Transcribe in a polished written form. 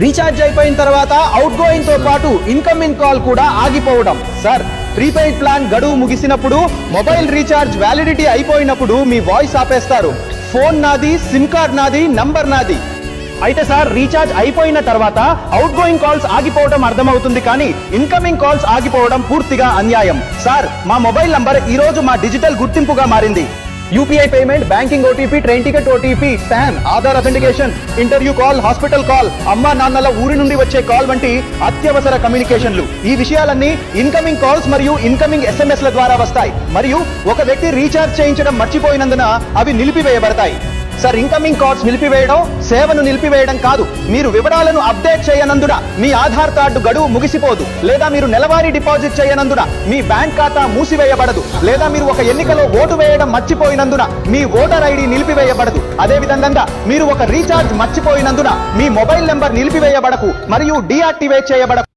Recharge అయిపోయిన తర్వాత out going తో పాటు ఇన్కమింగ్ కాల్ కూడా ఆగిపోవడం. సార్, ప్రీపెయిడ్ ప్లాన్ గడువు ముగిసినప్పుడు, మొబైల్ రీఛార్జ్ వ్యాలిడిటీ అయిపోయినప్పుడు మీ వాయిస్ ఆపేస్తారు. ఫోన్ నాది, సిమ్ కార్డ్ నాది, నంబర్ నాది. అయితే సార్, రీఛార్జ్ అయిపోయిన తర్వాత అవుట్ గోయింగ్ కాల్స్ ఆగిపోవడం అర్థమవుతుంది, కానీ ఇన్కమింగ్ కాల్స్ ఆగిపోవడం పూర్తిగా అన్యాయం. సార్, మా మొబైల్ నంబర్ ఈ రోజు మా డిజిటల్ గుర్తింపుగా మారింది. UPI payment, banking OTP, train ticket OTP, pan, Aadhaar authentication, interview call, hospital call, అమ్మా నాన్నల ఊరి నుండి వచ్చే కాల్ వంటి అత్యవసర కమ్యూనికేషన్లు. ఈ విషయాలన్నీ ఇన్కమింగ్ కాల్స్ మరియు ఇన్కమింగ్ ఎస్ఎంఎస్ల ద్వారా వస్తాయి, మరియు ఒక వ్యక్తి రీఛార్జ్ చేయించడం మర్చిపోయినందున అవి నిలిపివేయబడతాయి. సార్, ఇన్కమింగ్ కాల్స్ నిలిపివేయడం సేవను నిలిపివేయడం కాదు. మీరు వివరాలను అప్డేట్ చేయనందున మీ ఆధార్ కార్డు గడువు ముగిసిపోదు, లేదా మీరు నెలవారీ డిపాజిట్ చేయనందున మీ బ్యాంక్ ఖాతా మూసివేయబడదు, లేదా మీరు ఒక ఎన్నికలో ఓటు వేయడం మర్చిపోయినందున మీ ఓటర్ ఐడి నిలిపివేయబడదు. అదే విధంగా మీరు ఒక రీఛార్జ్ మర్చిపోయినందున మీ మొబైల్ నెంబర్ నిలిపివేయబడకు మరియు డీయాక్టివేట్ చేయబడకు.